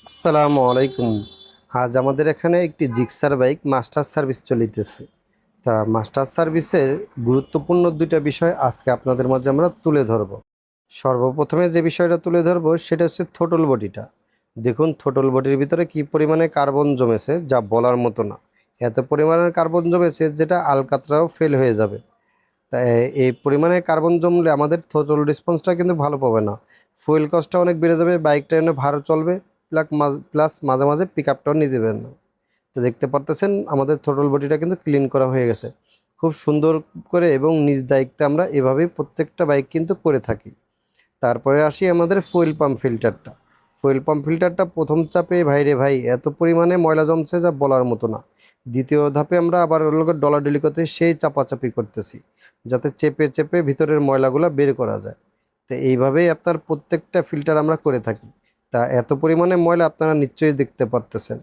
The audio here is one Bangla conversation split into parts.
আসসালামু আলাইকুম। আজ আমাদের এখানে একটি জিক্সার বাইক মাস্টার সার্ভিস চলিতেছে। তা মাস্টার সার্ভিসের গুরুত্বপূর্ণ দুইটা বিষয় আজকে আপনাদের মাঝে আমরা তুলে ধরব। সর্বপ্রথমে যে বিষয়টা তুলে ধরব সেটা হচ্ছে থ্রোটল বডিটা। দেখুন থ্রোটল বডির ভিতরে কি পরিমাণে কার্বন জমেছে যা বলার মতো না। এত পরিমাণের কার্বন জমেছে যেটা আলকাতরাও ফেল হয়ে যাবে। তাই এই পরিমাণে কার্বন জমলে আমাদের থ্রোটল রেসপন্সটা কিন্তু ভালো পাবে না। ফুয়েল কস্টটা অনেক বেড়ে যাবে, বাইকটা এনে ভারও চলবে, প্লাস মাঝে মাঝে পিক আপটাও নিতে দেবেন না। তো দেখতে পারতেছেন আমাদের থ্রোটল বডিটা কিন্তু ক্লিন করা হয়ে গেছে খুব সুন্দর করে, এবং নিজ দায়িত্বে আমরা এভাবেই প্রত্যেকটা বাইক কিন্তু করে থাকি। তারপরে আসি আমাদের ফুয়েল পাম্প ফিল্টারটা প্রথম চাপে ভাইরে ভাই এত পরিমাণে ময়লা জমছে যা বলার মতো না। দ্বিতীয় ধাপে আমরা আবার ওর লগে ডলাডলি করতে সেই চাপাচাপি করতেছি যাতে চেপে চেপে ভিতরের ময়লাগুলো বের করা যায়। তো এইভাবেই আপনার প্রত্যেকটা ফিল্টার আমরা করে থাকি। তা এত পরিমাণে ময়লা আপনারা নিশ্চয়ই দেখতে পারতেছেন।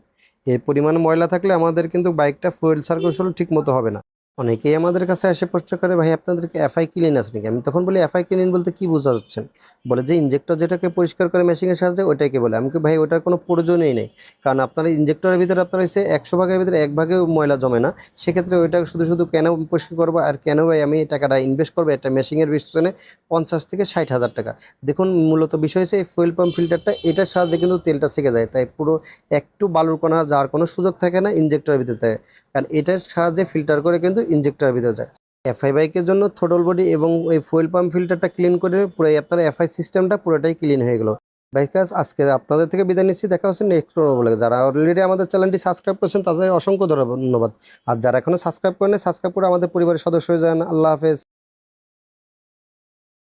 এই পরিমাণে ময়লা থাকলে আমাদের কিন্তু বাইকটা ফুয়েল সার্কুলেশন ঠিক মতো হবে না। অনেকেই আমাদের কাছে এসে প্রশ্ন করে, ভাই আপনাদেরকে এফআই ক্লিন আছে নাকি? আমি তখন বলি এফআই ক্লিন বলতে কি বোঝাচ্ছেন? বলে যে ইঞ্জেক্টর যেটাকে পরিষ্কার করে মেশিনের সাহায্যে ওইটাকে বলে। আমি কি ভাই ওটার কোনো প্রয়োজনই নেই, কারণ আপনার ইঞ্জেক্টরের ভিতরে আপনার হচ্ছে 100 ভাগের ভিতরে 1 ভাগেও ময়লা জমে না। সেক্ষেত্রে ওইটা শুধু শুধু কেন পরিষ্কার করবো, আর কেন ভাই আমি এই টাকাটা ইনভেস্ট করবো একটা মেশিনের পিছনে 50 থেকে 60 হাজার টাকা? দেখুন মূলত বিষয় হচ্ছে এই ফুয়েল পাম্প ফিল্টারটা, এটার সাহায্যে কিন্তু তেলটা সেকে যায়, তাই পুরো একটু বালুর কণা যাওয়ার কোনো সুযোগ থাকে না ইঞ্জেক্টরের ভিতরে থাকে, কারণ এটার সাহায্যে ফিল্টার করে কিন্তু ইঞ্জেক্টরের ভিতরে যায়। এফআই বাইকের জন্য থ্রোটল বডি এবং এই ফুয়েল পাম্প ফিল্টারটা ক্লিন করে পুরোই আপনার এফআই সিস্টেমটা পুরোটাই ক্লিন হয়ে গেল। বাইকাস আজকে আপনাদের থেকে বিদায় নিচ্ছি, দেখা হচ্ছে নেক্সট বলে। যারা অলরেডি আমাদের চ্যানেলটি সাবস্ক্রাইব করেছেন তাদের অসংখ্য ধন্যবাদ। আর যারা এখনো সাবস্ক্রাইব করেন সাবস্ক্রাইব করে আমাদের পরিবারের সদস্য হয়ে যান। আল্লাহ হাফেজ।